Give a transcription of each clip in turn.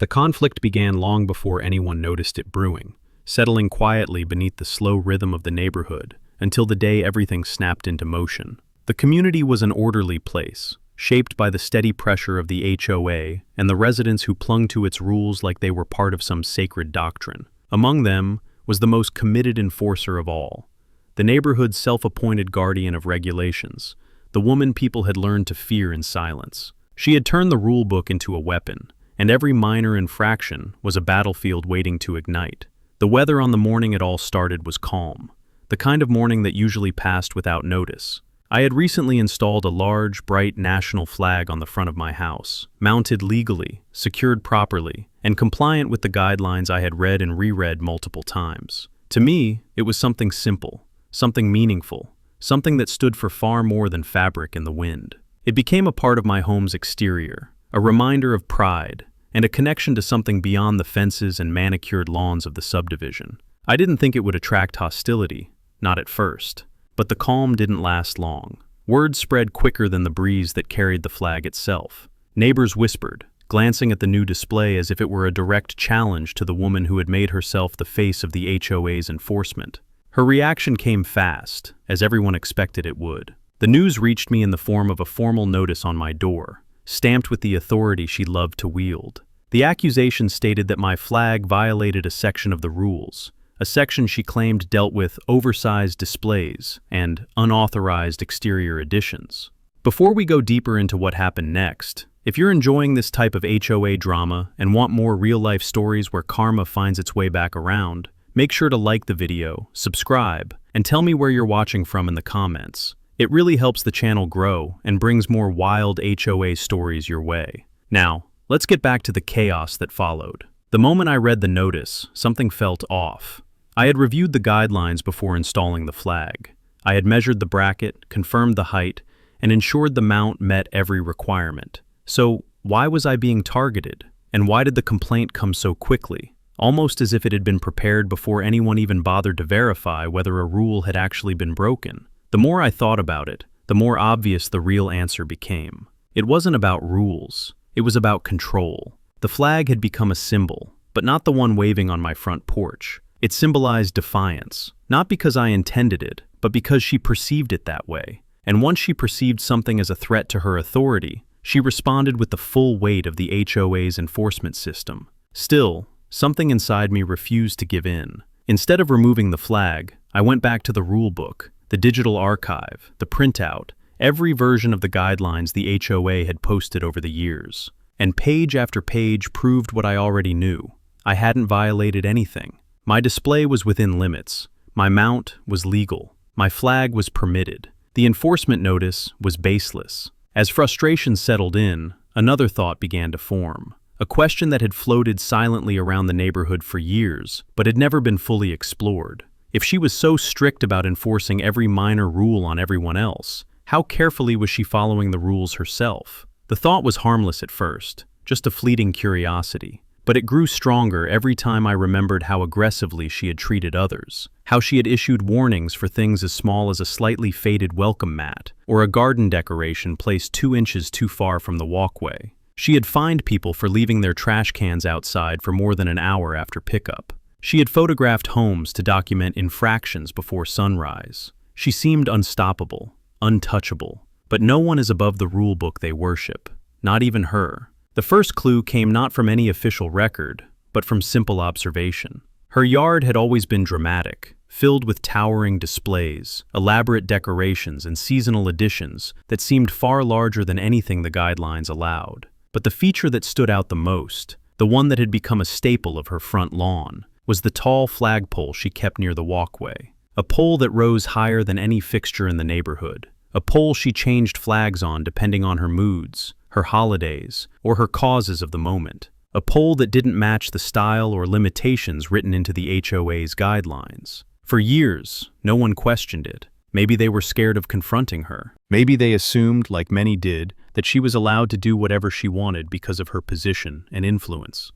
The conflict began long before anyone noticed it brewing, settling quietly beneath the slow rhythm of the neighborhood until the day everything snapped into motion. The community was an orderly place, shaped by the steady pressure of the HOA and the residents who clung to its rules like they were part of some sacred doctrine. Among them was the most committed enforcer of all, the neighborhood's self-appointed guardian of regulations, the woman people had learned to fear in silence. She had turned the rule book into a weapon, and every minor infraction was a battlefield waiting to ignite. The weather on the morning it all started was calm, the kind of morning that usually passed without notice. I had recently installed a large, bright national flag on the front of my house, mounted legally, secured properly, and compliant with the guidelines I had read and reread multiple times. To me, it was something simple, something meaningful, something that stood for far more than fabric in the wind. It became a part of my home's exterior, a reminder of pride, and a connection to something beyond the fences and manicured lawns of the subdivision. I didn't think it would attract hostility, not at first. But the calm didn't last long. Word spread quicker than the breeze that carried the flag itself. Neighbors whispered, glancing at the new display as if it were a direct challenge to the woman who had made herself the face of the HOA's enforcement. Her reaction came fast, as everyone expected it would. The news reached me in the form of a formal notice on my door, stamped with the authority she loved to wield. The accusation stated that my flag violated a section of the rules, a section she claimed dealt with oversized displays and unauthorized exterior additions. Before we go deeper into what happened next, if you're enjoying this type of HOA drama and want more real-life stories where karma finds its way back around, make sure to like the video, subscribe, and tell me where you're watching from in the comments. It really helps the channel grow and brings more wild HOA stories your way. Now, let's get back to the chaos that followed. The moment I read the notice, something felt off. I had reviewed the guidelines before installing the flag. I had measured the bracket, confirmed the height, and ensured the mount met every requirement. So, why was I being targeted? And why did the complaint come so quickly? Almost as if it had been prepared before anyone even bothered to verify whether a rule had actually been broken. The more I thought about it, the more obvious the real answer became. It wasn't about rules. It was about control. The flag had become a symbol, but not the one waving on my front porch. It symbolized defiance, not because I intended it, but because she perceived it that way. And once she perceived something as a threat to her authority, she responded with the full weight of the HOA's enforcement system. Still, something inside me refused to give in. Instead of removing the flag, I went back to the rule book, the digital archive, the printout, every version of the guidelines the HOA had posted over the years. And page after page proved what I already knew. I hadn't violated anything. My display was within limits. My mount was legal. My flag was permitted. The enforcement notice was baseless. As frustration settled in, another thought began to form. A question that had floated silently around the neighborhood for years, but had never been fully explored. If she was so strict about enforcing every minor rule on everyone else, how carefully was she following the rules herself? The thought was harmless at first, just a fleeting curiosity. But it grew stronger every time I remembered how aggressively she had treated others, how she had issued warnings for things as small as a slightly faded welcome mat or a garden decoration placed 2 inches too far from the walkway. She had fined people for leaving their trash cans outside for more than an hour after pickup. She had photographed homes to document infractions before sunrise. She seemed unstoppable, untouchable, but no one is above the rule book they worship, not even her. The first clue came not from any official record, but from simple observation. Her yard had always been dramatic, filled with towering displays, elaborate decorations, and seasonal additions that seemed far larger than anything the guidelines allowed. But the feature that stood out the most, the one that had become a staple of her front lawn, was the tall flagpole she kept near the walkway. A pole that rose higher than any fixture in the neighborhood. A pole she changed flags on depending on her moods, her holidays, or her causes of the moment. A pole that didn't match the style or limitations written into the HOA's guidelines. For years, no one questioned it. Maybe they were scared of confronting her. Maybe they assumed, like many did, that she was allowed to do whatever she wanted because of her position and influence.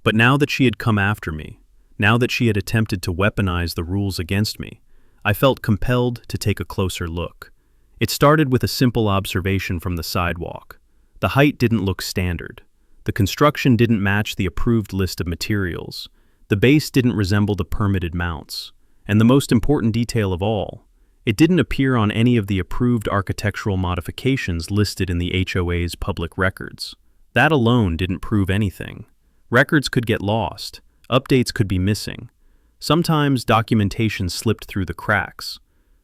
But now that she had come after me, now that she had attempted to weaponize the rules against me, I felt compelled to take a closer look. It started with a simple observation from the sidewalk. The height didn't look standard. The construction didn't match the approved list of materials. The base didn't resemble the permitted mounts. And the most important detail of all, it didn't appear on any of the approved architectural modifications listed in the HOA's public records. That alone didn't prove anything. Records could get lost. Updates could be missing. Sometimes documentation slipped through the cracks.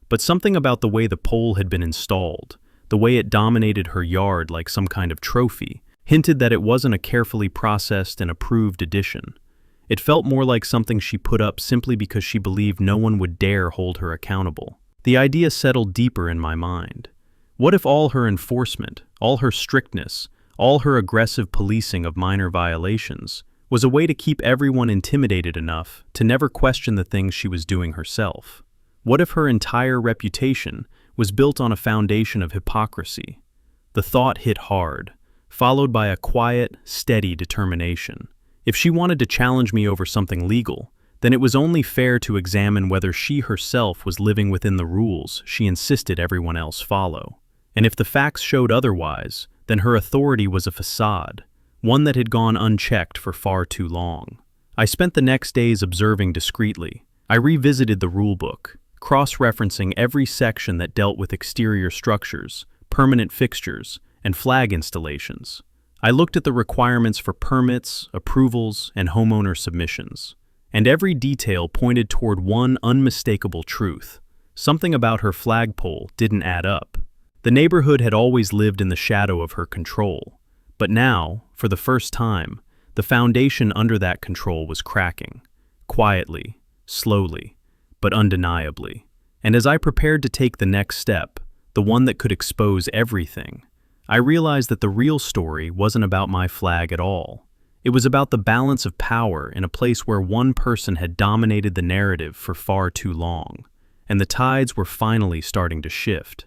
But something about the way the pole had been installed, the way it dominated her yard like some kind of trophy, hinted that it wasn't a carefully processed and approved addition. It felt more like something she put up simply because she believed no one would dare hold her accountable. The idea settled deeper in my mind. What if all her enforcement, all her strictness, all her aggressive policing of minor violations was a way to keep everyone intimidated enough to never question the things she was doing herself? What if her entire reputation was built on a foundation of hypocrisy? The thought hit hard, followed by a quiet, steady determination. If she wanted to challenge me over something legal, then it was only fair to examine whether she herself was living within the rules she insisted everyone else follow. And if the facts showed otherwise, then her authority was a facade, one that had gone unchecked for far too long. I spent the next days observing discreetly. I revisited the rulebook, cross-referencing every section that dealt with exterior structures, permanent fixtures, and flag installations. I looked at the requirements for permits, approvals, and homeowner submissions. And every detail pointed toward one unmistakable truth. Something about her flagpole didn't add up. The neighborhood had always lived in the shadow of her control. But now, for the first time, the foundation under that control was cracking. Quietly, slowly, but undeniably. And as I prepared to take the next step, the one that could expose everything, I realized that the real story wasn't about my flag at all. It was about the balance of power in a place where one person had dominated the narrative for far too long, and the tides were finally starting to shift.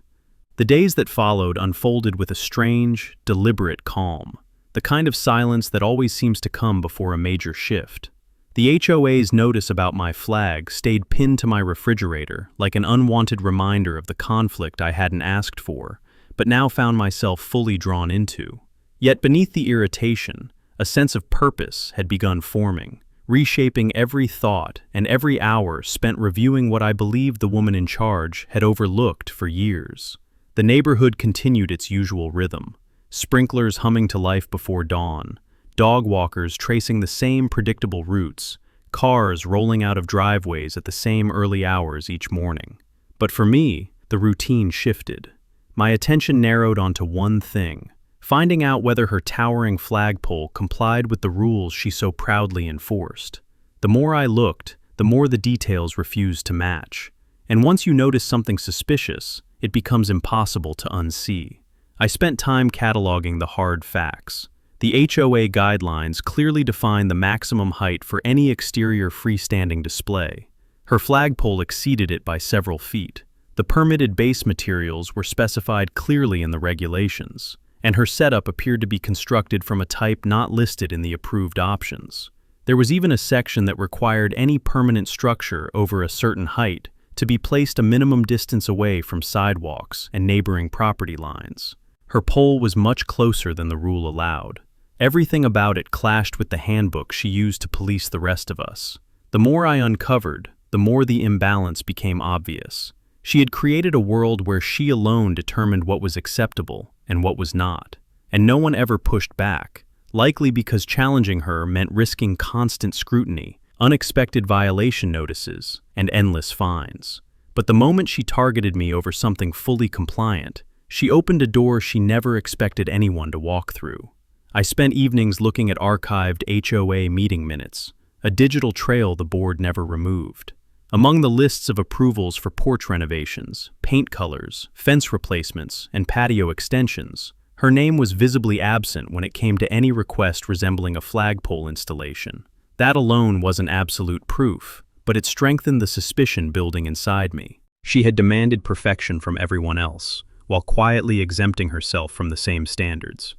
The days that followed unfolded with a strange, deliberate calm, the kind of silence that always seems to come before a major shift. The HOA's notice about my flag stayed pinned to my refrigerator like an unwanted reminder of the conflict I hadn't asked for, but now found myself fully drawn into. Yet beneath the irritation, a sense of purpose had begun forming, reshaping every thought and every hour spent reviewing what I believed the woman in charge had overlooked for years. The neighborhood continued its usual rhythm, sprinklers humming to life before dawn, dog walkers tracing the same predictable routes, cars rolling out of driveways at the same early hours each morning. But for me, the routine shifted. My attention narrowed onto one thing: finding out whether her towering flagpole complied with the rules she so proudly enforced. The more I looked, the more the details refused to match. And once you notice something suspicious, it becomes impossible to unsee. I spent time cataloging the hard facts. The HOA guidelines clearly define the maximum height for any exterior freestanding display. Her flagpole exceeded it by several feet. The permitted base materials were specified clearly in the regulations, and her setup appeared to be constructed from a type not listed in the approved options. There was even a section that required any permanent structure over a certain height to be placed a minimum distance away from sidewalks and neighboring property lines. Her pole was much closer than the rule allowed. Everything about it clashed with the handbook she used to police the rest of us. The more I uncovered, the more the imbalance became obvious. She had created a world where she alone determined what was acceptable and what was not, and no one ever pushed back, likely because challenging her meant risking constant scrutiny, unexpected violation notices, and endless fines. But the moment she targeted me over something fully compliant, she opened a door she never expected anyone to walk through. I spent evenings looking at archived HOA meeting minutes, a digital trail the board never removed. Among the lists of approvals for porch renovations, paint colors, fence replacements, and patio extensions, her name was visibly absent when it came to any request resembling a flagpole installation. That alone wasn't absolute proof, but it strengthened the suspicion building inside me. She had demanded perfection from everyone else, while quietly exempting herself from the same standards.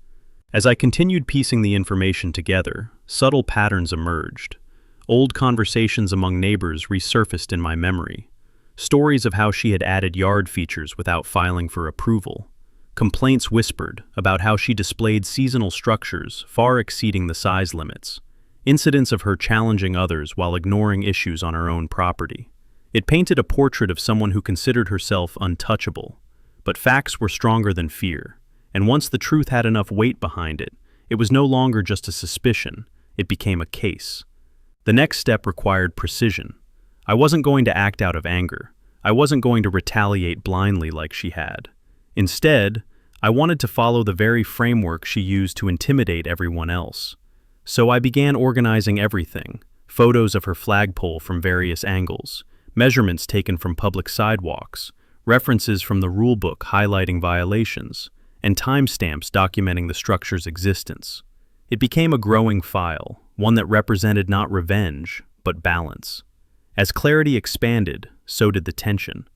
As I continued piecing the information together, subtle patterns emerged. Old conversations among neighbors resurfaced in my memory. Stories of how she had added yard features without filing for approval. Complaints whispered about how she displayed seasonal structures far exceeding the size limits, incidents of her challenging others while ignoring issues on her own property. It painted a portrait of someone who considered herself untouchable. But facts were stronger than fear, and once the truth had enough weight behind it, it was no longer just a suspicion, it became a case. The next step required precision. I wasn't going to act out of anger. I wasn't going to retaliate blindly like she had. Instead, I wanted to follow the very framework she used to intimidate everyone else. So I began organizing everything: photos of her flagpole from various angles, measurements taken from public sidewalks, references from the rulebook highlighting violations, and timestamps documenting the structure's existence. It became a growing file, one that represented not revenge, but balance. As clarity expanded, so did the tension.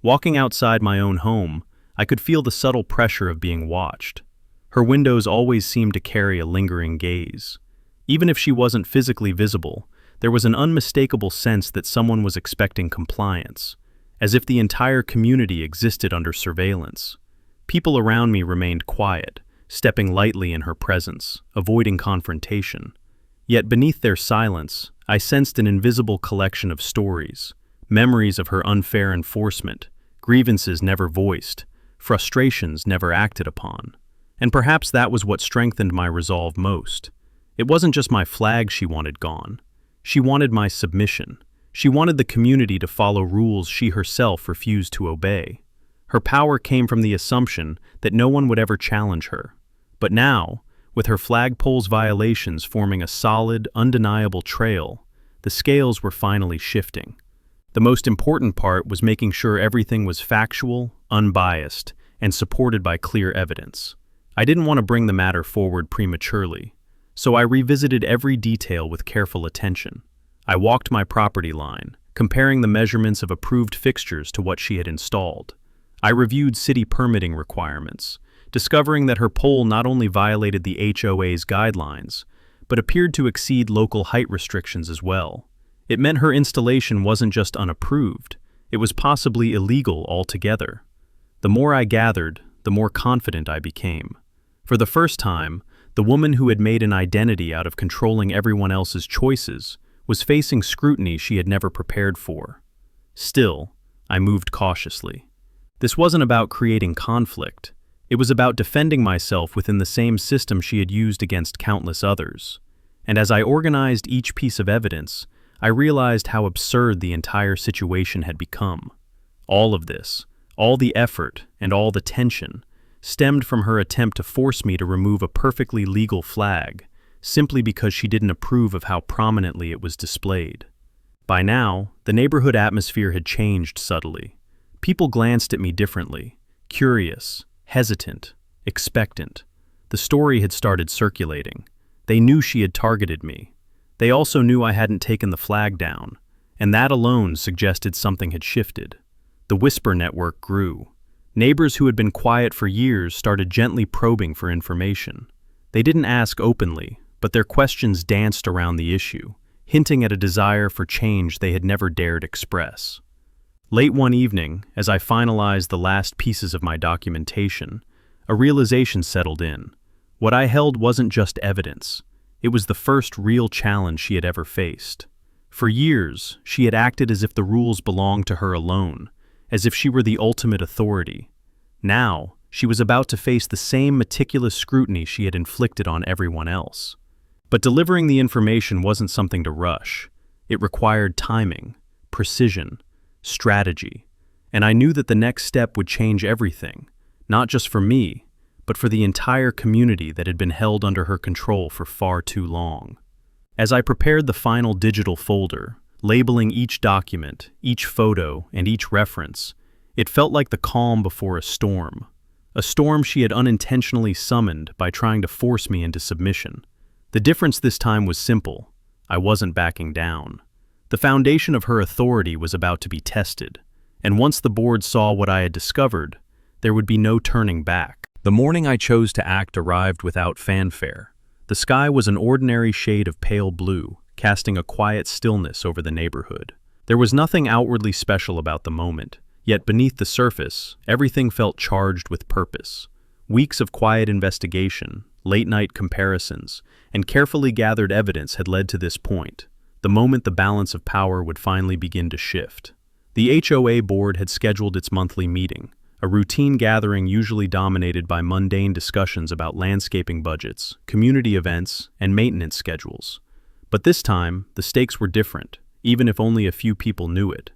Walking outside my own home, I could feel the subtle pressure of being watched. Her windows always seemed to carry a lingering gaze. Even if she wasn't physically visible, there was an unmistakable sense that someone was expecting compliance, as if the entire community existed under surveillance. People around me remained quiet, stepping lightly in her presence, avoiding confrontation. Yet beneath their silence, I sensed an invisible collection of stories, memories of her unfair enforcement, grievances never voiced, frustrations never acted upon. And perhaps that was what strengthened my resolve most. It wasn't just my flag she wanted gone. She wanted my submission. She wanted the community to follow rules she herself refused to obey. Her power came from the assumption that no one would ever challenge her. But now, with her flagpole's violations forming a solid, undeniable trail, the scales were finally shifting. The most important part was making sure everything was factual, unbiased, and supported by clear evidence. I didn't want to bring the matter forward prematurely, so I revisited every detail with careful attention. I walked my property line, comparing the measurements of approved fixtures to what she had installed. I reviewed city permitting requirements, discovering that her pole not only violated the HOA's guidelines, but appeared to exceed local height restrictions as well. It meant her installation wasn't just unapproved, it was possibly illegal altogether. The more I gathered, the more confident I became. For the first time, the woman who had made an identity out of controlling everyone else's choices was facing scrutiny she had never prepared for. Still, I moved cautiously. This wasn't about creating conflict. It was about defending myself within the same system she had used against countless others. And as I organized each piece of evidence, I realized how absurd the entire situation had become. All of this, all the effort and all the tension, stemmed from her attempt to force me to remove a perfectly legal flag, simply because she didn't approve of how prominently it was displayed. By now, the neighborhood atmosphere had changed subtly. People glanced at me differently, curious, hesitant, expectant. The story had started circulating. They knew she had targeted me. They also knew I hadn't taken the flag down, and that alone suggested something had shifted. The whisper network grew. Neighbors who had been quiet for years started gently probing for information. They didn't ask openly, but their questions danced around the issue, hinting at a desire for change they had never dared express. Late one evening, as I finalized the last pieces of my documentation, a realization settled in. What I held wasn't just evidence. It was the first real challenge she had ever faced. For years, she had acted as if the rules belonged to her alone, as if she were the ultimate authority. Now, she was about to face the same meticulous scrutiny she had inflicted on everyone else. But delivering the information wasn't something to rush. It required timing, precision, strategy, and I knew that the next step would change everything, not just for me, but for the entire community that had been held under her control for far too long. As I prepared the final digital folder, labeling each document, each photo, and each reference, it felt like the calm before a storm she had unintentionally summoned by trying to force me into submission. The difference this time was simple. I wasn't backing down. The foundation of her authority was about to be tested, and once the board saw what I had discovered, there would be no turning back. The morning I chose to act arrived without fanfare. The sky was an ordinary shade of pale blue, casting a quiet stillness over the neighborhood. There was nothing outwardly special about the moment, yet beneath the surface, everything felt charged with purpose. Weeks of quiet investigation, late-night comparisons, and carefully gathered evidence had led to this point, the moment the balance of power would finally begin to shift. The HOA board had scheduled its monthly meeting, a routine gathering usually dominated by mundane discussions about landscaping budgets, community events, and maintenance schedules. But this time, the stakes were different, even if only a few people knew it.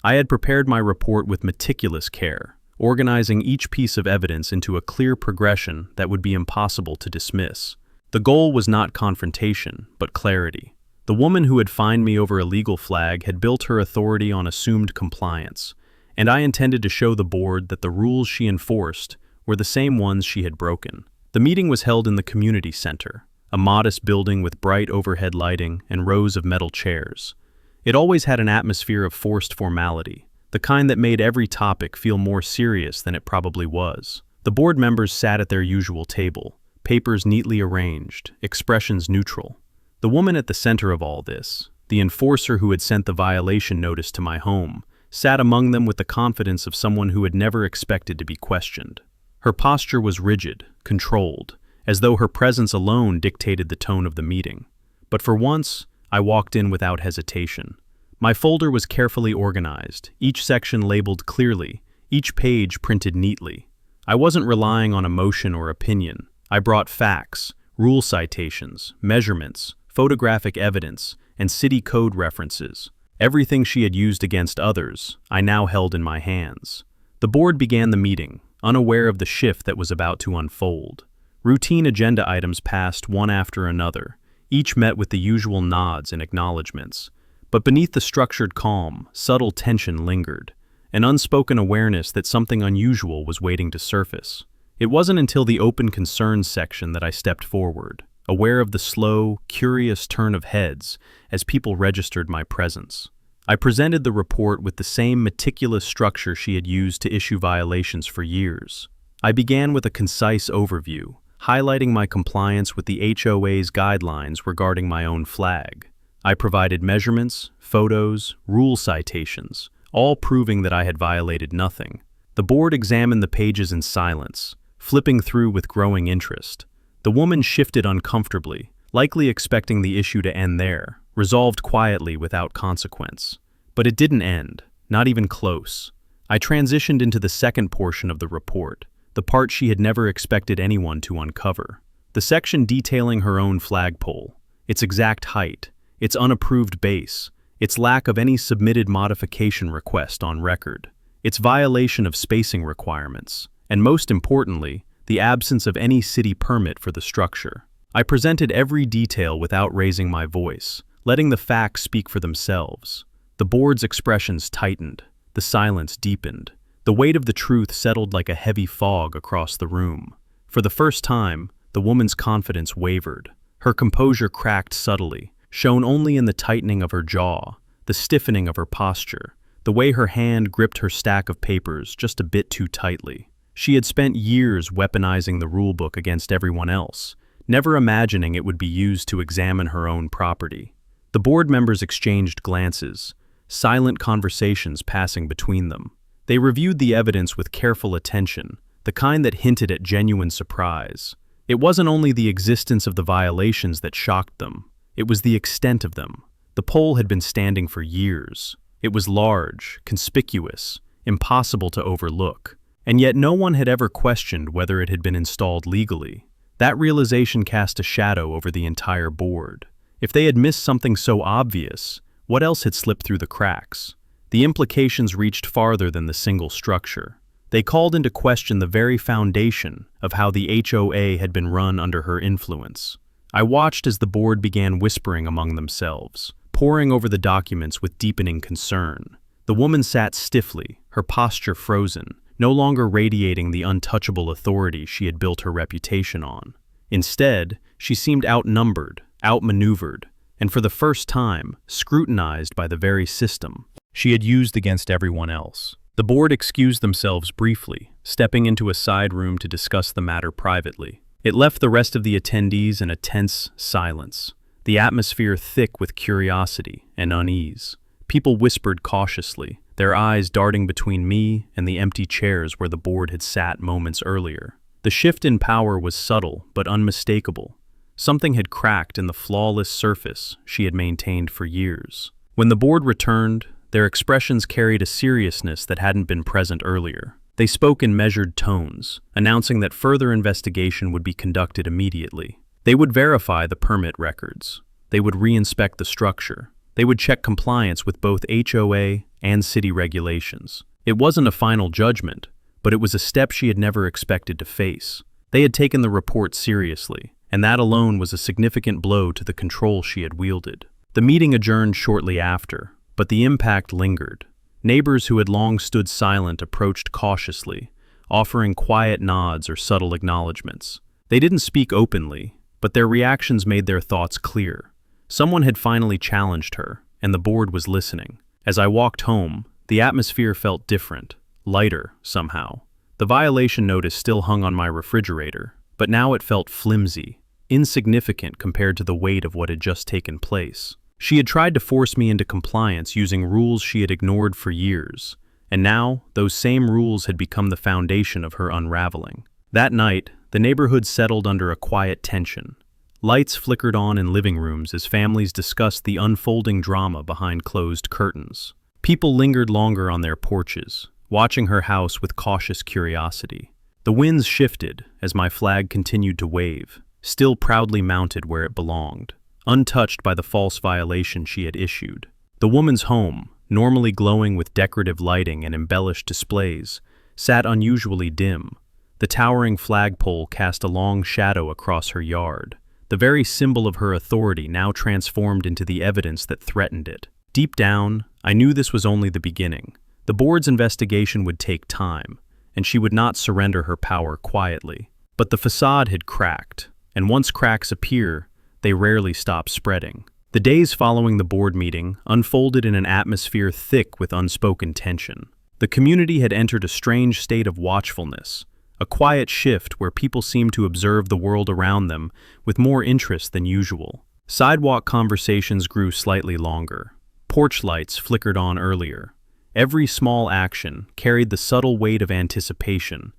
I had prepared my report with meticulous care, organizing each piece of evidence into a clear progression that would be impossible to dismiss. The goal was not confrontation, but clarity. The woman who had fined me over a legal flag had built her authority on assumed compliance, and I intended to show the board that the rules she enforced were the same ones she had broken. The meeting was held in the community center, a modest building with bright overhead lighting and rows of metal chairs. It always had an atmosphere of forced formality, the kind that made every topic feel more serious than it probably was. The board members sat at their usual table, papers neatly arranged, expressions neutral. The woman at the center of all this, the enforcer who had sent the violation notice to my home, sat among them with the confidence of someone who had never expected to be questioned. Her posture was rigid, controlled, as though her presence alone dictated the tone of the meeting. But for once, I walked in without hesitation. My folder was carefully organized, each section labeled clearly, each page printed neatly. I wasn't relying on emotion or opinion. I brought facts, rule citations, measurements, photographic evidence, and city code references. Everything she had used against others, I now held in my hands. The board began the meeting, unaware of the shift that was about to unfold. Routine agenda items passed one after another, each met with the usual nods and acknowledgments. But beneath the structured calm, subtle tension lingered, an unspoken awareness that something unusual was waiting to surface. It wasn't until the open concerns section that I stepped forward, aware of the slow, curious turn of heads as people registered my presence. I presented the report with the same meticulous structure she had used to issue violations for years. I began with a concise overview, highlighting my compliance with the HOA's guidelines regarding my own flag. I provided measurements, photos, rule citations, all proving that I had violated nothing. The board examined the pages in silence, flipping through with growing interest. The woman shifted uncomfortably, likely expecting the issue to end there, resolved quietly without consequence. But it didn't end, not even close. I transitioned into the second portion of the report, the part she had never expected anyone to uncover. The section detailing her own flagpole, its exact height, its unapproved base, its lack of any submitted modification request on record, its violation of spacing requirements, and most importantly, the absence of any city permit for the structure. I presented every detail without raising my voice, letting the facts speak for themselves. The board's expressions tightened, the silence deepened. The weight of the truth settled like a heavy fog across the room. For the first time, the woman's confidence wavered. Her composure cracked subtly, shown only in the tightening of her jaw, the stiffening of her posture, the way her hand gripped her stack of papers just a bit too tightly. She had spent years weaponizing the rulebook against everyone else, never imagining it would be used to examine her own property. The board members exchanged glances, silent conversations passing between them. They reviewed the evidence with careful attention, the kind that hinted at genuine surprise. It wasn't only the existence of the violations that shocked them, it was the extent of them. The pole had been standing for years. It was large, conspicuous, impossible to overlook, and yet no one had ever questioned whether it had been installed legally. That realization cast a shadow over the entire board. If they had missed something so obvious, what else had slipped through the cracks? The implications reached farther than the single structure. They called into question the very foundation of how the HOA had been run under her influence. I watched as the board began whispering among themselves, poring over the documents with deepening concern. The woman sat stiffly, her posture frozen, no longer radiating the untouchable authority she had built her reputation on. Instead, she seemed outnumbered, outmaneuvered, and for the first time, scrutinized by the very system she had used against everyone else. The board excused themselves briefly, stepping into a side room to discuss the matter privately. It left the rest of the attendees in a tense silence, the atmosphere thick with curiosity and unease. People whispered cautiously, their eyes darting between me and the empty chairs where the board had sat moments earlier. The shift in power was subtle but unmistakable. Something had cracked in the flawless surface she had maintained for years. When the board returned, their expressions carried a seriousness that hadn't been present earlier. They spoke in measured tones, announcing that further investigation would be conducted immediately. They would verify the permit records. They would re-inspect the structure. They would check compliance with both HOA and city regulations. It wasn't a final judgment, but it was a step she had never expected to face. They had taken the report seriously, and that alone was a significant blow to the control she had wielded. The meeting adjourned shortly after, but the impact lingered. Neighbors who had long stood silent approached cautiously, offering quiet nods or subtle acknowledgments. They didn't speak openly, but their reactions made their thoughts clear. Someone had finally challenged her, and the board was listening. As I walked home, the atmosphere felt different, lighter somehow. The violation notice still hung on my refrigerator, but now it felt flimsy, insignificant compared to the weight of what had just taken place. She had tried to force me into compliance using rules she had ignored for years, and now those same rules had become the foundation of her unraveling. That night, the neighborhood settled under a quiet tension. Lights flickered on in living rooms as families discussed the unfolding drama behind closed curtains. People lingered longer on their porches, watching her house with cautious curiosity. The winds shifted as my flag continued to wave, still proudly mounted where it belonged, untouched by the false violation she had issued. The woman's home, normally glowing with decorative lighting and embellished displays, sat unusually dim. The towering flagpole cast a long shadow across her yard, the very symbol of her authority now transformed into the evidence that threatened it. Deep down, I knew this was only the beginning. The board's investigation would take time, and she would not surrender her power quietly. But the facade had cracked, and once cracks appear, they rarely stop spreading. The days following the board meeting unfolded in an atmosphere thick with unspoken tension. The community had entered a strange state of watchfulness, a quiet shift where people seemed to observe the world around them with more interest than usual. Sidewalk conversations grew slightly longer. Porch lights flickered on earlier. Every small action carried the subtle weight of anticipation,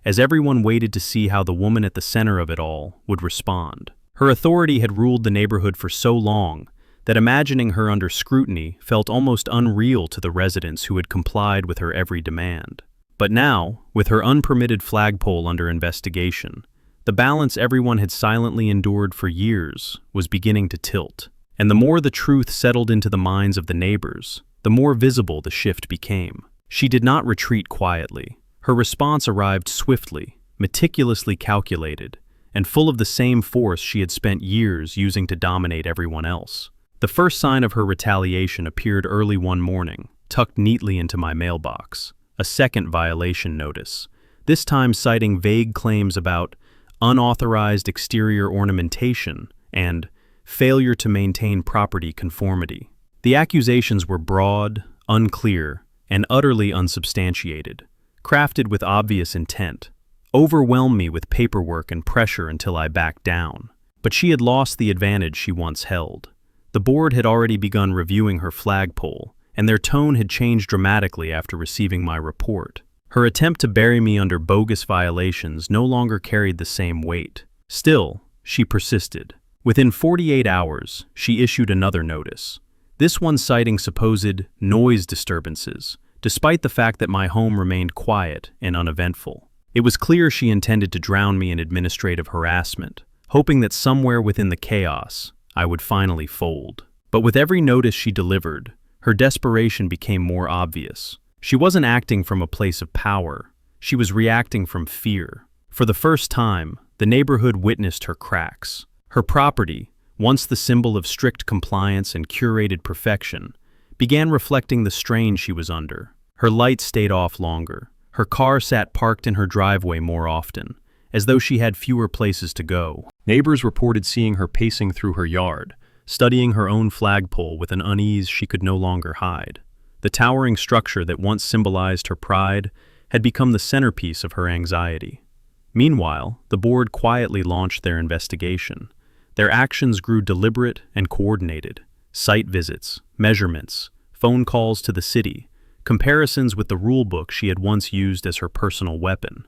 as everyone waited to see how the woman at the center of it all would respond. Her authority had ruled the neighborhood for so long that imagining her under scrutiny felt almost unreal to the residents who had complied with her every demand. But now, with her unpermitted flagpole under investigation, the balance everyone had silently endured for years was beginning to tilt. And the more the truth settled into the minds of the neighbors, the more visible the shift became. She did not retreat quietly. Her response arrived swiftly, meticulously calculated, and full of the same force she had spent years using to dominate everyone else. The first sign of her retaliation appeared early one morning, tucked neatly into my mailbox. A second violation notice, this time citing vague claims about unauthorized exterior ornamentation and failure to maintain property conformity. The accusations were broad, unclear, and utterly unsubstantiated, crafted with obvious intent. Overwhelmed me with paperwork and pressure until I backed down. But she had lost the advantage she once held. The board had already begun reviewing her flagpole, and their tone had changed dramatically after receiving my report. Her attempt to bury me under bogus violations no longer carried the same weight. Still, she persisted. Within 48 hours, she issued another notice, this one citing supposed noise disturbances, despite the fact that my home remained quiet and uneventful. It was clear she intended to drown me in administrative harassment, hoping that somewhere within the chaos, I would finally fold. But with every notice she delivered, her desperation became more obvious. She wasn't acting from a place of power. She was reacting from fear. For the first time, the neighborhood witnessed her cracks. Her property, once the symbol of strict compliance and curated perfection, began reflecting the strain she was under. Her lights stayed off longer. Her car sat parked in her driveway more often, as though she had fewer places to go. Neighbors reported seeing her pacing through her yard, studying her own flagpole with an unease she could no longer hide. The towering structure that once symbolized her pride had become the centerpiece of her anxiety. Meanwhile, the board quietly launched their investigation. Their actions grew deliberate and coordinated. Site visits, measurements, phone calls to the city, comparisons with the rulebook she had once used as her personal weapon.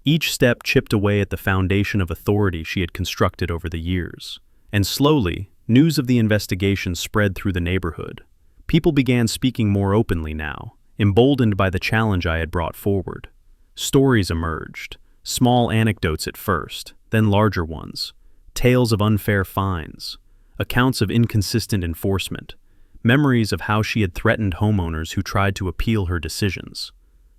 Each step chipped away at the foundation of authority she had constructed over the years. And slowly, news of the investigation spread through the neighborhood. People began speaking more openly now, emboldened by the challenge I had brought forward. Stories emerged, small anecdotes at first, then larger ones, tales of unfair fines, accounts of inconsistent enforcement, memories of how she had threatened homeowners who tried to appeal her decisions.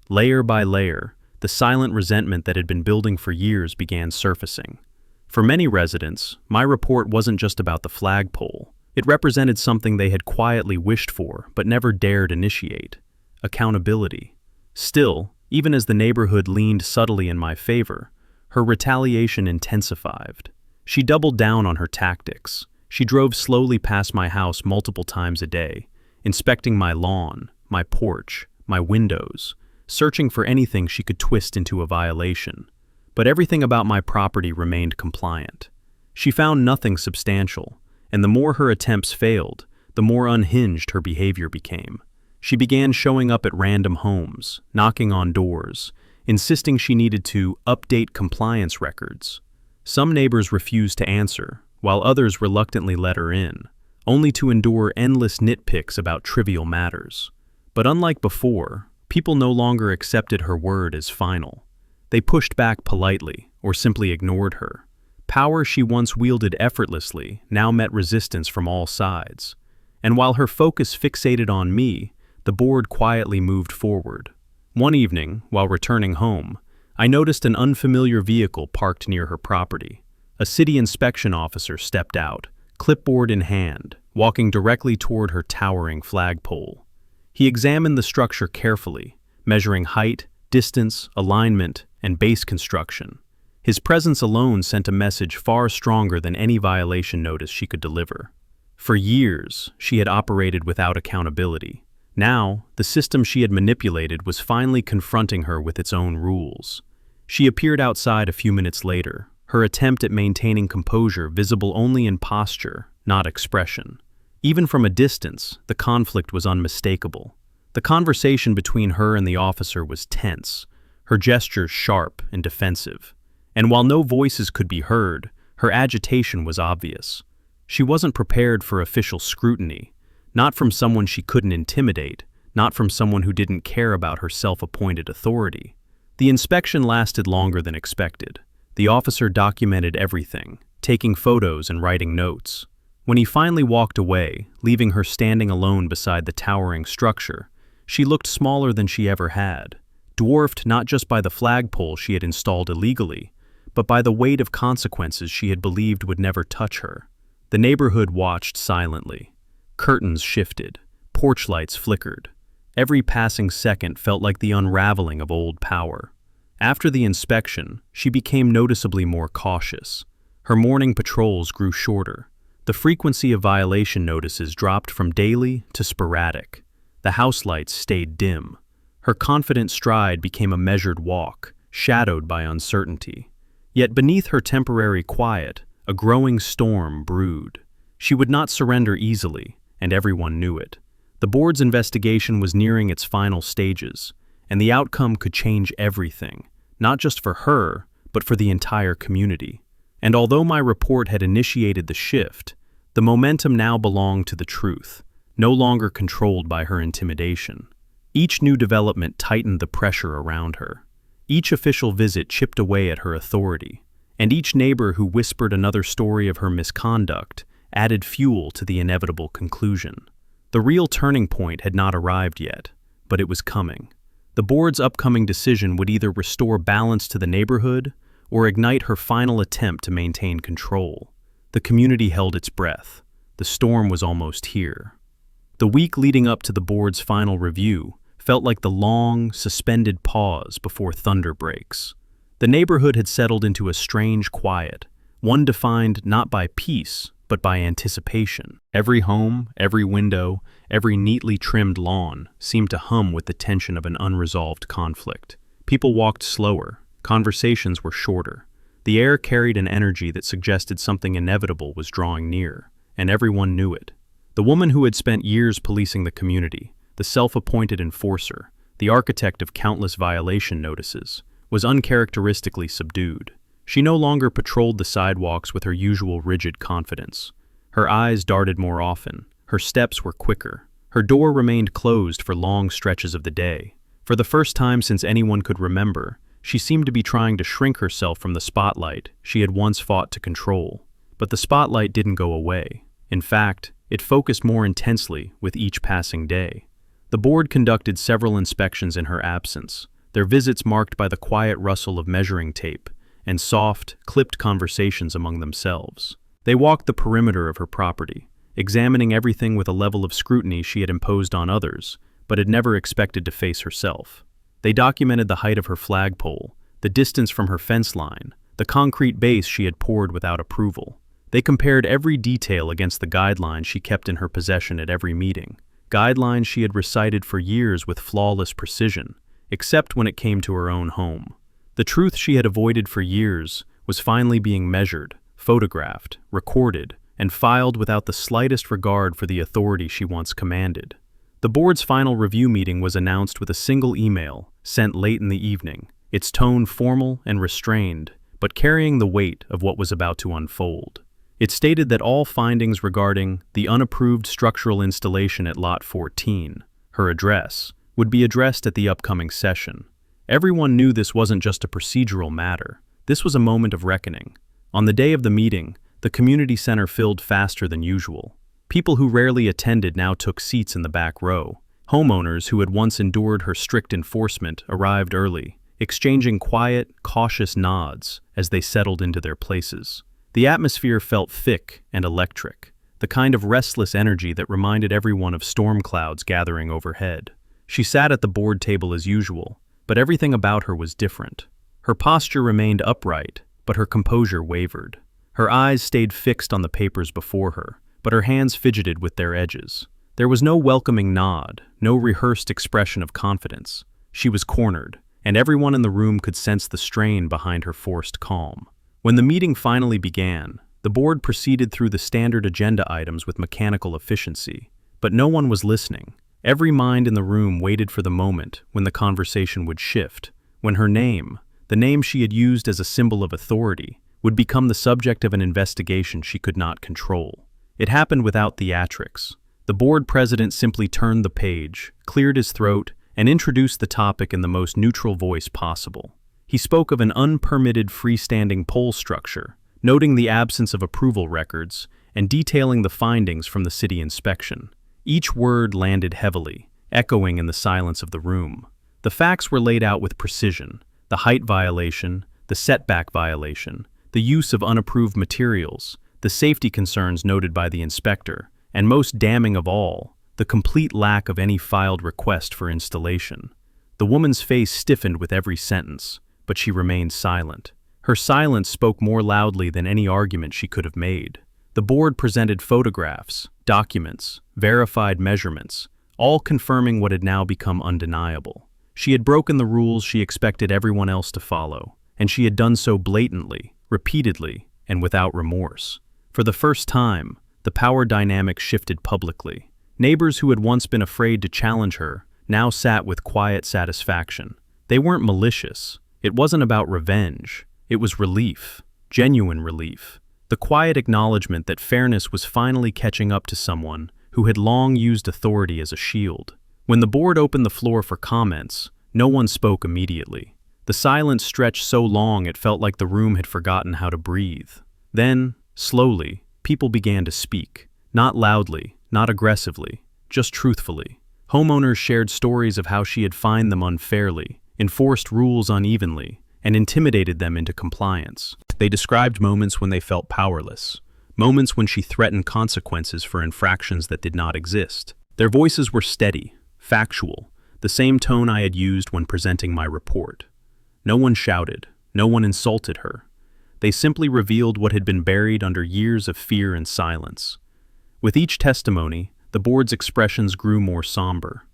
Layer by layer, the silent resentment that had been building for years began surfacing. For many residents, my report wasn't just about the flagpole. It represented something they had quietly wished for but never dared initiate: accountability. Still, even as the neighborhood leaned subtly in my favor, her retaliation intensified. She doubled down on her tactics. She drove slowly past my house multiple times a day, inspecting my lawn, my porch, my windows, searching for anything she could twist into a violation. But everything about my property remained compliant. She found nothing substantial, and the more her attempts failed, the more unhinged her behavior became. She began showing up at random homes, knocking on doors, insisting she needed to update compliance records. Some neighbors refused to answer, while others reluctantly let her in, only to endure endless nitpicks about trivial matters. But unlike before, people no longer accepted her word as final. They pushed back politely or simply ignored her. Power she once wielded effortlessly now met resistance from all sides. And while her focus fixated on me, the board quietly moved forward. One evening, while returning home, I noticed an unfamiliar vehicle parked near her property. A city inspection officer stepped out, clipboard in hand, walking directly toward her towering flagpole. He examined the structure carefully, measuring height, distance, alignment, and base construction. His presence alone sent a message far stronger than any violation notice she could deliver. For years, she had operated without accountability. Now, the system she had manipulated was finally confronting her with its own rules. She appeared outside a few minutes later, her attempt at maintaining composure visible only in posture, not expression. Even from a distance, the conflict was unmistakable. The conversation between her and the officer was tense, her gestures sharp and defensive. And while no voices could be heard, her agitation was obvious. She wasn't prepared for official scrutiny, not from someone she couldn't intimidate, not from someone who didn't care about her self-appointed authority. The inspection lasted longer than expected. The officer documented everything, taking photos and writing notes. When he finally walked away, leaving her standing alone beside the towering structure, she looked smaller than she ever had, dwarfed not just by the flagpole she had installed illegally, but by the weight of consequences she had believed would never touch her. The neighborhood watched silently. Curtains shifted, porch lights flickered. Every passing second felt like the unraveling of old power. After the inspection, she became noticeably more cautious. Her morning patrols grew shorter. The frequency of violation notices dropped from daily to sporadic. The house lights stayed dim. Her confident stride became a measured walk, shadowed by uncertainty. Yet beneath her temporary quiet, a growing storm brewed. She would not surrender easily, and everyone knew it. The board's investigation was nearing its final stages, and the outcome could change everything, not just for her, but for the entire community. And although my report had initiated the shift, the momentum now belonged to the truth, no longer controlled by her intimidation. Each new development tightened the pressure around her. Each official visit chipped away at her authority, and each neighbor who whispered another story of her misconduct added fuel to the inevitable conclusion. The real turning point had not arrived yet, but it was coming. The board's upcoming decision would either restore balance to the neighborhood or ignite her final attempt to maintain control. The community held its breath. The storm was almost here. The week leading up to the board's final review felt like the long, suspended pause before thunder breaks. The neighborhood had settled into a strange quiet, one defined not by peace, but by anticipation. Every home, every window, every neatly trimmed lawn seemed to hum with the tension of an unresolved conflict. People walked slower, conversations were shorter. The air carried an energy that suggested something inevitable was drawing near, and everyone knew it. The woman who had spent years policing the community, the self-appointed enforcer, the architect of countless violation notices, was uncharacteristically subdued. She no longer patrolled the sidewalks with her usual rigid confidence. Her eyes darted more often. Her steps were quicker. Her door remained closed for long stretches of the day. For the first time since anyone could remember, she seemed to be trying to shrink herself from the spotlight she had once fought to control. But the spotlight didn't go away. In fact, it focused more intensely with each passing day. The board conducted several inspections in her absence, their visits marked by the quiet rustle of measuring tape and soft, clipped conversations among themselves. They walked the perimeter of her property, examining everything with a level of scrutiny she had imposed on others, but had never expected to face herself. They documented the height of her flagpole, the distance from her fence line, the concrete base she had poured without approval. They compared every detail against the guidelines she kept in her possession at every meeting, guidelines she had recited for years with flawless precision, except when it came to her own home. The truth she had avoided for years was finally being measured, photographed, recorded, and filed without the slightest regard for the authority she once commanded. The board's final review meeting was announced with a single email, sent late in the evening, its tone formal and restrained, but carrying the weight of what was about to unfold. It stated that all findings regarding the unapproved structural installation at Lot 14, her address, would be addressed at the upcoming session. Everyone knew this wasn't just a procedural matter. This was a moment of reckoning. On the day of the meeting, the community center filled faster than usual. People who rarely attended now took seats in the back row. Homeowners who had once endured her strict enforcement arrived early, exchanging quiet, cautious nods as they settled into their places. The atmosphere felt thick and electric, the kind of restless energy that reminded everyone of storm clouds gathering overhead. She sat at the board table as usual, but everything about her was different. Her posture remained upright, but her composure wavered. Her eyes stayed fixed on the papers before her, but her hands fidgeted with their edges. There was no welcoming nod, no rehearsed expression of confidence. She was cornered, and everyone in the room could sense the strain behind her forced calm. When the meeting finally began, the board proceeded through the standard agenda items with mechanical efficiency, but no one was listening. Every mind in the room waited for the moment when the conversation would shift, when her name, the name she had used as a symbol of authority, would become the subject of an investigation she could not control. It happened without theatrics. The board president simply turned the page, cleared his throat, and introduced the topic in the most neutral voice possible. He spoke of an unpermitted freestanding pole structure, noting the absence of approval records, and detailing the findings from the city inspection. Each word landed heavily, echoing in the silence of the room. The facts were laid out with precision: the height violation, the setback violation, the use of unapproved materials, the safety concerns noted by the inspector, and most damning of all, the complete lack of any filed request for installation. The woman's face stiffened with every sentence, but she remained silent. Her silence spoke more loudly than any argument she could have made. The board presented photographs, documents, verified measurements, all confirming what had now become undeniable. She had broken the rules she expected everyone else to follow, and she had done so blatantly, repeatedly, and without remorse. For the first time, the power dynamic shifted publicly. Neighbors who had once been afraid to challenge her now sat with quiet satisfaction. They weren't malicious. It wasn't about revenge. It was relief, genuine relief. The quiet acknowledgement that fairness was finally catching up to someone who had long used authority as a shield. When the board opened the floor for comments, no one spoke immediately. The silence stretched so long it felt like the room had forgotten how to breathe. Then, slowly, people began to speak. Not loudly, not aggressively, just truthfully. Homeowners shared stories of how she had fined them unfairly, enforced rules unevenly, and intimidated them into compliance. They described moments when they felt powerless, moments when she threatened consequences for infractions that did not exist. Their voices were steady, factual, the same tone I had used when presenting my report. No one shouted, no one insulted her. They simply revealed what had been buried under years of fear and silence. With each testimony, the board's expressions grew more somber.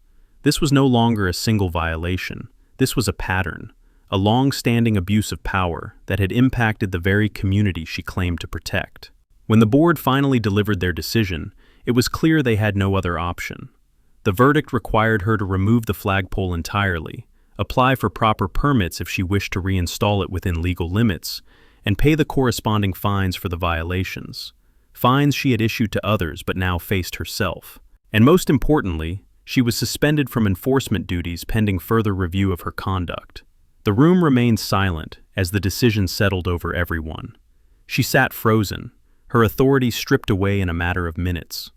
This was no longer a single violation. This was a pattern, a long-standing abuse of power that had impacted the very community she claimed to protect. When the board finally delivered their decision, it was clear they had no other option. The verdict required her to remove the flagpole entirely, apply for proper permits if she wished to reinstall it within legal limits, and pay the corresponding fines for the violations. Fines she had issued to others but now faced herself. And most importantly, she was suspended from enforcement duties pending further review of her conduct. The room remained silent as the decision settled over everyone. She sat frozen, her authority stripped away in a matter of minutes.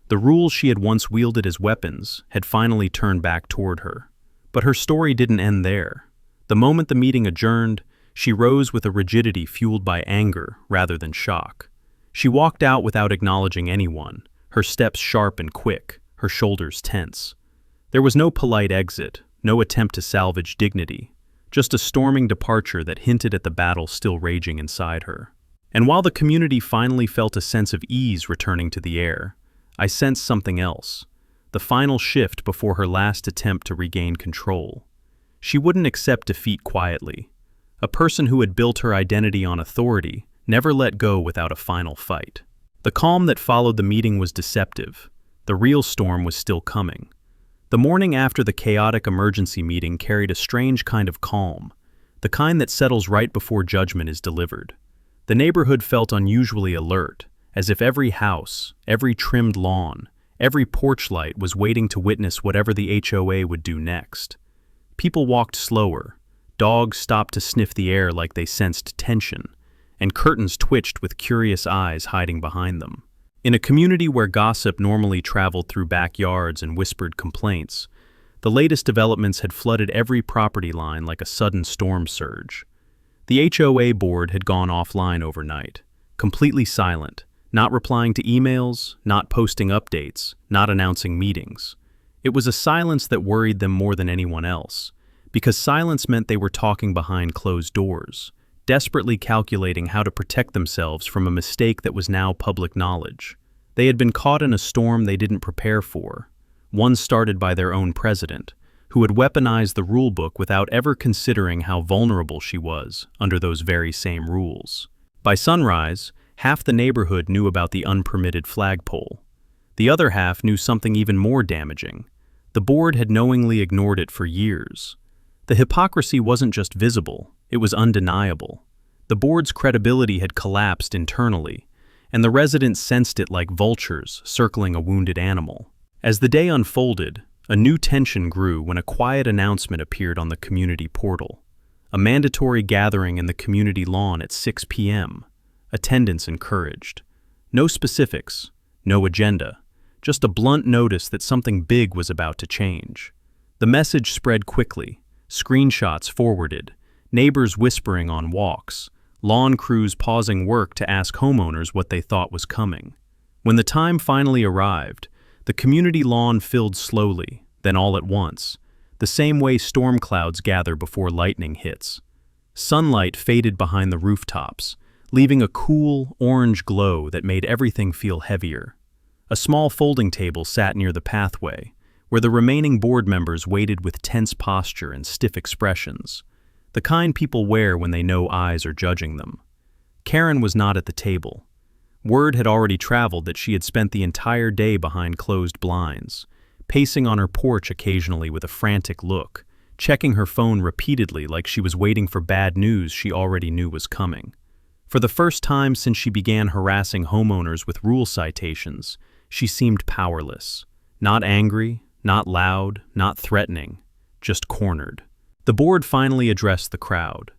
The rules she had once wielded as weapons had finally turned back toward her. But her story didn't end there. The moment the meeting adjourned, she rose with a rigidity fueled by anger rather than shock. She walked out without acknowledging anyone, her steps sharp and quick, her shoulders tense. There was no polite exit, no attempt to salvage dignity, just a storming departure that hinted at the battle still raging inside her. And while the community finally felt a sense of ease returning to the air, I sensed something else, the final shift before her last attempt to regain control. She wouldn't accept defeat quietly. A person who had built her identity on authority never let go without a final fight. The calm that followed the meeting was deceptive. The real storm was still coming. The morning after the chaotic emergency meeting carried a strange kind of calm, the kind that settles right before judgment is delivered. The neighborhood felt unusually alert, as if every house, every trimmed lawn, every porch light was waiting to witness whatever the HOA would do next. People walked slower, dogs stopped to sniff the air like they sensed tension, and curtains twitched with curious eyes hiding behind them. In a community where gossip normally traveled through backyards and whispered complaints, the latest developments had flooded every property line like a sudden storm surge. The HOA board had gone offline overnight, completely silent, not replying to emails, not posting updates, not announcing meetings. It was a silence that worried them more than anyone else, because silence meant they were talking behind closed doors, desperately calculating how to protect themselves from a mistake that was now public knowledge. They had been caught in a storm they didn't prepare for, one started by their own president, who had weaponized the rulebook without ever considering how vulnerable she was under those very same rules. By sunrise, half the neighborhood knew about the unpermitted flagpole. The other half knew something even more damaging. The board had knowingly ignored it for years. The hypocrisy wasn't just visible, it was undeniable. The board's credibility had collapsed internally, and the residents sensed it like vultures circling a wounded animal. As the day unfolded, a new tension grew when a quiet announcement appeared on the community portal. A mandatory gathering in the community lawn at 6 p.m. Attendance encouraged. No specifics, no agenda, just a blunt notice that something big was about to change. The message spread quickly, screenshots forwarded, neighbors whispering on walks, lawn crews pausing work to ask homeowners what they thought was coming. When the time finally arrived, the community lawn filled slowly, then all at once, the same way storm clouds gather before lightning hits. Sunlight faded behind the rooftops, leaving a cool, orange glow that made everything feel heavier. A small folding table sat near the pathway, where the remaining board members waited with tense posture and stiff expressions, the kind people wear when they know eyes are judging them. Karen was not at the table. Word had already traveled that she had spent the entire day behind closed blinds, pacing on her porch occasionally with a frantic look, checking her phone repeatedly like she was waiting for bad news she already knew was coming. For the first time since she began harassing homeowners with rule citations, she seemed powerless. Not angry, not loud, not threatening, just cornered. The board finally addressed the crowd.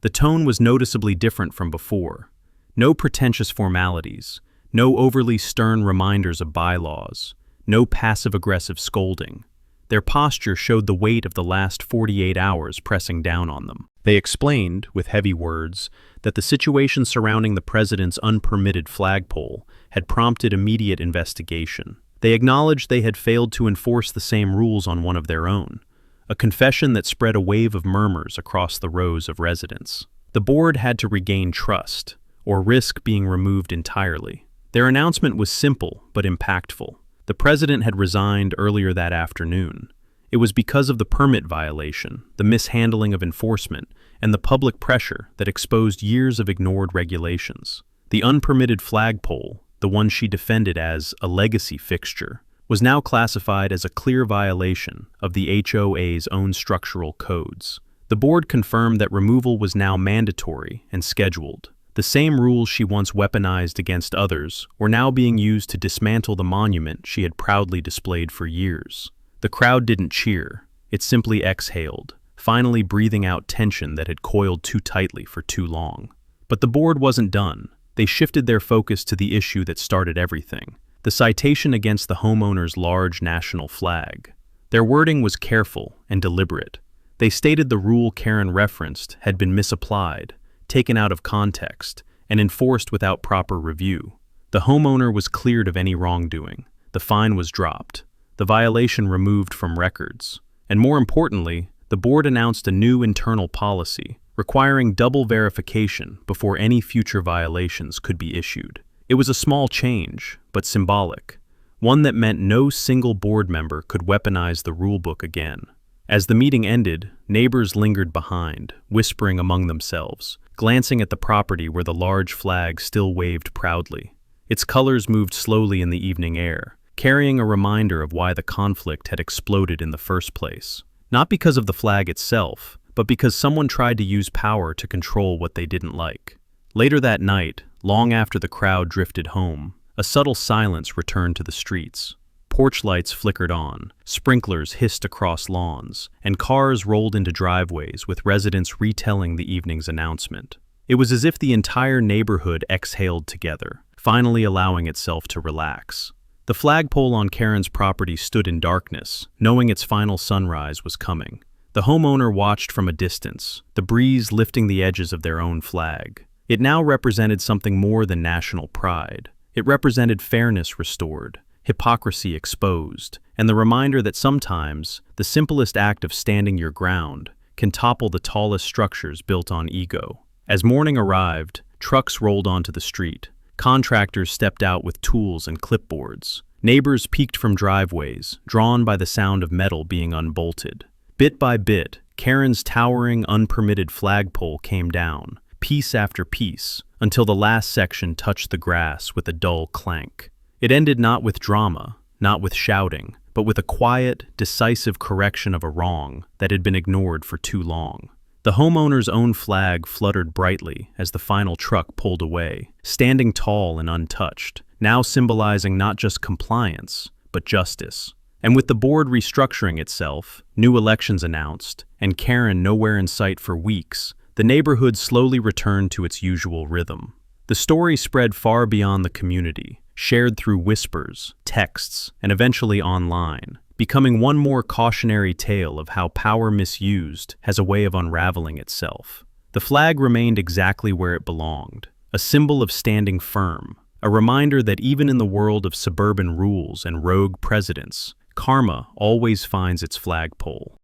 The tone was noticeably different from before. No pretentious formalities, no overly stern reminders of bylaws, no passive-aggressive scolding. Their posture showed the weight of the last 48 hours pressing down on them. They explained, with heavy words, that the situation surrounding the president's unpermitted flagpole had prompted immediate investigation. They acknowledged they had failed to enforce the same rules on one of their own, a confession that spread a wave of murmurs across the rows of residents. The board had to regain trust, or risk being removed entirely. Their announcement was simple but impactful. The president had resigned earlier that afternoon. It was because of the permit violation, the mishandling of enforcement, and the public pressure that exposed years of ignored regulations. The unpermitted flagpole, the one she defended as a legacy fixture, was now classified as a clear violation of the HOA's own structural codes. The board confirmed that removal was now mandatory and scheduled. The same rules she once weaponized against others were now being used to dismantle the monument she had proudly displayed for years. The crowd didn't cheer, it simply exhaled, finally breathing out tension that had coiled too tightly for too long. But the board wasn't done. They shifted their focus to the issue that started everything: the citation against the homeowner's large national flag. Their wording was careful and deliberate. They stated the rule Karen referenced had been misapplied, taken out of context, and enforced without proper review. The homeowner was cleared of any wrongdoing. The fine was dropped, the violation removed from records, and more importantly, the board announced a new internal policy requiring double verification before any future violations could be issued. It was a small change, but symbolic, one that meant no single board member could weaponize the rulebook again. As the meeting ended, neighbors lingered behind, whispering among themselves, glancing at the property where the large flag still waved proudly. Its colors moved slowly in the evening air, carrying a reminder of why the conflict had exploded in the first place. Not because of the flag itself, but because someone tried to use power to control what they didn't like. Later that night, long after the crowd drifted home, a subtle silence returned to the streets. Porch lights flickered on, sprinklers hissed across lawns, and cars rolled into driveways with residents retelling the evening's announcement. It was as if the entire neighborhood exhaled together, finally allowing itself to relax. The flagpole on Karen's property stood in darkness, knowing its final sunrise was coming. The homeowner watched from a distance, the breeze lifting the edges of their own flag. It now represented something more than national pride. It represented fairness restored, hypocrisy exposed, and the reminder that sometimes the simplest act of standing your ground can topple the tallest structures built on ego. As morning arrived, trucks rolled onto the street. Contractors stepped out with tools and clipboards. Neighbors peeked from driveways, drawn by the sound of metal being unbolted. Bit by bit, Karen's towering, unpermitted flagpole came down, piece after piece, until the last section touched the grass with a dull clank. It ended not with drama, not with shouting, but with a quiet, decisive correction of a wrong that had been ignored for too long. The homeowner's own flag fluttered brightly as the final truck pulled away, standing tall and untouched, now symbolizing not just compliance, but justice. And with the board restructuring itself, new elections announced, and Karen nowhere in sight for weeks, the neighborhood slowly returned to its usual rhythm. The story spread far beyond the community, shared through whispers, texts, and eventually online, becoming one more cautionary tale of how power misused has a way of unraveling itself. The flag remained exactly where it belonged, a symbol of standing firm, a reminder that even in the world of suburban rules and rogue presidents, karma always finds its flagpole.